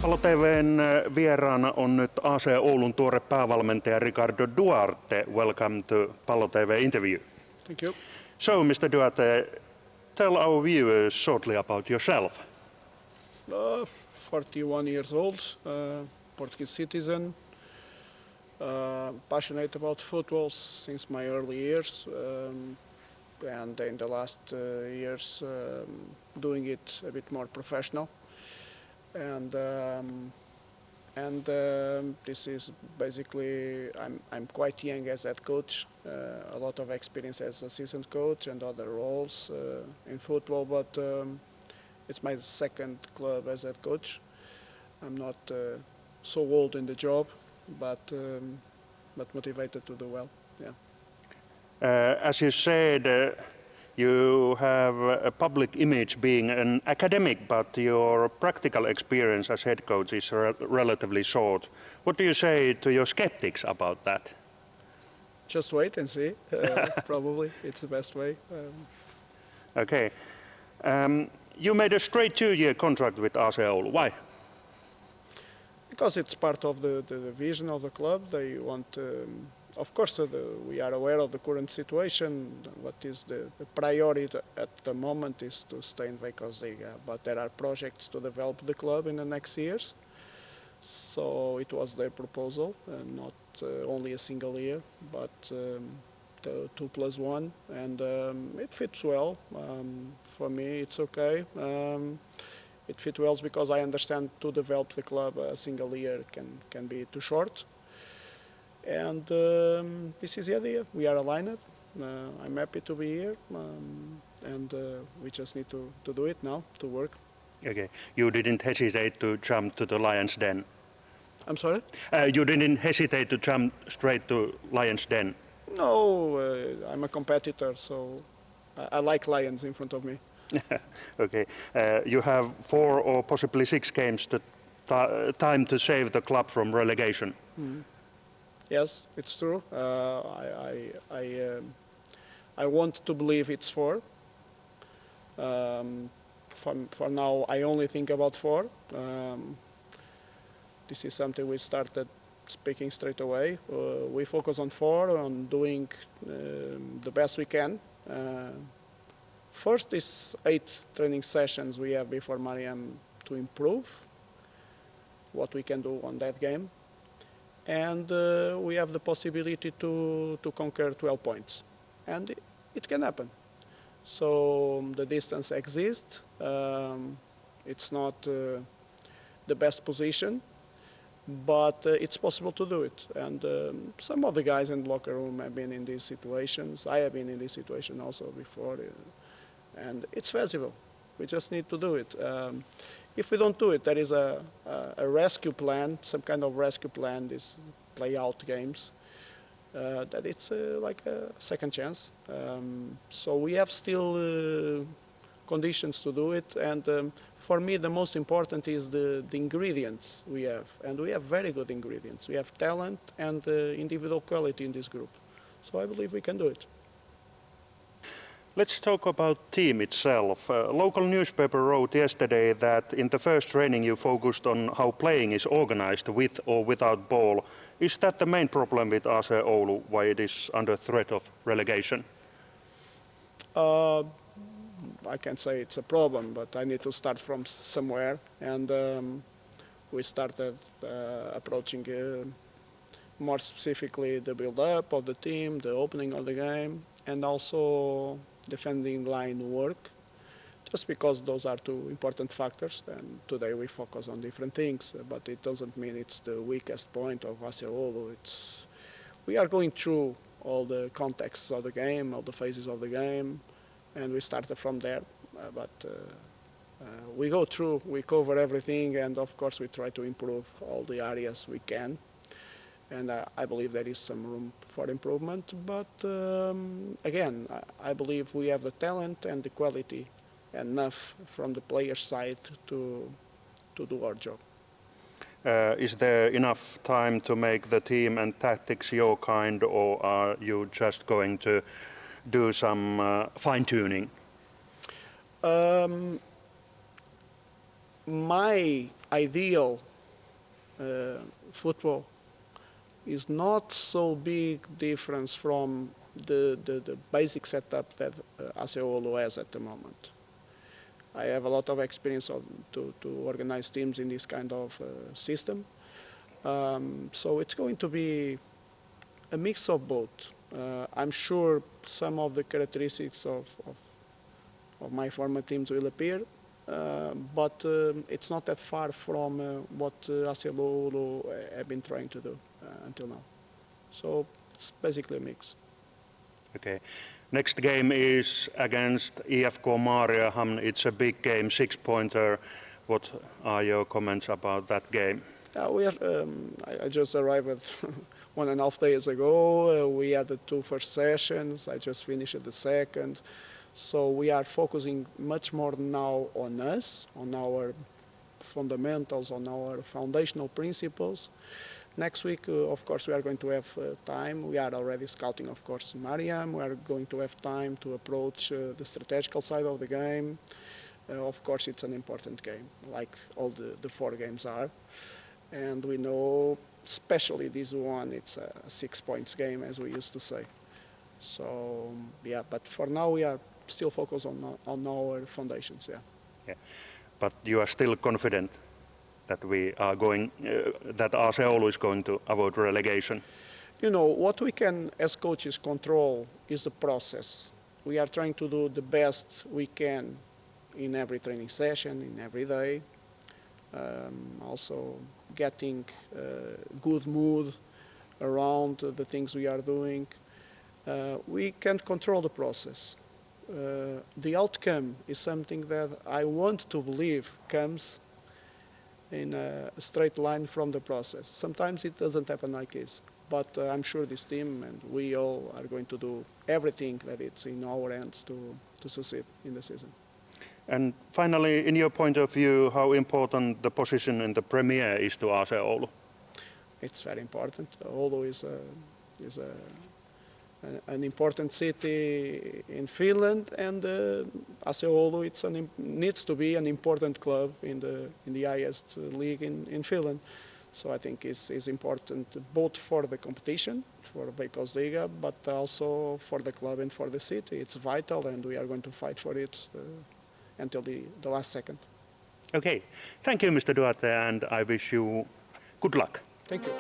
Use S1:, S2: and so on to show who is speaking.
S1: PalloTV:n vieraana on nyt AC Oulun tuore päävalmentaja Ricardo Duarte. Welcome to PalloTV interview.
S2: Thank you.
S1: So, Mr. Duarte, tell our viewers shortly about yourself.
S2: 41 years old, Portuguese citizen, passionate about football since my early years, and in the last years doing it a bit more professional. And this is basically, I'm quite young as head coach, a lot of experience as assistant coach and other roles in football, but it's my second club as head coach. I'm not so old in the job, but motivated to do well. Yeah.
S1: As you said, you have a public image being an academic, but your practical experience as head coach is relatively short. What do you say to your skeptics about that?
S2: Just wait and see. Probably it's the best way.
S1: Okay. You made a straight 2-year contract with AC Oulu. Why?
S2: Because it's part of the vision of the club. They want, of course, we are aware of the current situation. What is the priority at the moment is to stay in Veikkausliiga, but there are projects to develop the club in the next years. So it was their proposal, not only a single year, but 2+1, and it fits well. For me, it's okay. It fits well because I understand to develop the club a single year can be too short. And this is the idea. We are aligned. I'm happy to be here, and we just need to do it now, to work.
S1: Okay. You didn't hesitate to jump to the lion's den.
S2: I'm sorry?
S1: You didn't hesitate to jump straight to lion's den.
S2: No, I'm a competitor, so I like lions in front of me.
S1: Okay. You have 4 or possibly 6 games to time to save the club from relegation.
S2: Yes, it's true. I want to believe it's 4. For now, I only think about 4. This is something we started speaking straight away. We focus on 4, on doing the best we can. First is 8 training sessions we have before Mariam to improve what we can do on that game. And we have the possibility to conquer 12 points. And it can happen. So the distance exists. It's not the best position, but it's possible to do it. And some of the guys in the locker room have been in these situations. I have been in this situation also before. And it's feasible. We just need to do it. If we don't do it, there is a rescue plan, some kind of rescue plan, these play-out games, that it's like a second chance. So we have still conditions to do it. And for me, the most important is the ingredients we have. And we have very good ingredients. We have talent and individual quality in this group. So I believe we can do it.
S1: Let's talk about team itself. A local newspaper wrote yesterday that in the first training you focused on how playing is organized with or without ball. Is that the main problem with AC Oulu, why it is under threat of relegation?
S2: I can't say it's a problem, but I need to start from somewhere. And we started approaching more specifically the build-up of the team, the opening of the game, and also defending line work, just because those are 2 important factors. And today we focus on different things, but it doesn't mean it's the weakest point of AC Oulu. We are going through all the contexts of the game, all the phases of the game, and we started from there. But we go through, we cover everything, and of course we try to improve all the areas we can. And I believe there is some room for improvement. But again, I believe we have the talent and the quality enough from the player side to do our job.
S1: Is there enough time to make the team and tactics your kind, or are you just going to do some fine-tuning?
S2: My ideal football is not so big difference from the basic setup that AC Oulu has at the moment. I have a lot of experience to organize teams in this kind of system. So it's going to be a mix of both. I'm sure some of the characteristics of my former teams will appear, but it's not that far from what AC Oulu have been trying to do until now. So it's basically a mix.
S1: Okay. Next game is against IFK Mariehamn. It's a big game, 6-pointer. What are your comments about that game?
S2: I just arrived 1.5 days ago. We had the 2 first sessions. I just finished the second. So we are focusing much more now on us, on our fundamentals, on our foundational principles. Next week, of course, we are going to have time. We are already scouting, of course, Mariam. We are going to have time to approach the strategical side of the game. Of course, it's an important game, like all the 4 games are. And we know, especially this one, it's a 6 points game, as we used to say. So, yeah, but for now, we are still focused on our foundations,
S1: Yeah. But you are still confident that we are going, that AC Oulu is going to avoid relegation?
S2: You know, what we can, as coaches, control is the process. We are trying to do the best we can in every training session, in every day. Also getting good mood around the things we are doing. We can't control the process. The outcome is something that I want to believe comes in a straight line from the process. Sometimes it doesn't happen like this, but I'm sure this team and we all are going to do everything that it's in our hands to succeed in the season.
S1: And finally, in your point of view, how important the position in the Premier is to AC Oulu?
S2: It's very important. Oulu is an important city in Finland, and AC Oulu needs to be an important club in the highest league in Finland. So I think it's important both for the competition, for Veikkausliiga, but also for the club and for the city. It's vital, and we are going to fight for it until the last second.
S1: Okay. Thank you, Mr. Duarte, and I wish you good luck.
S2: Thank you.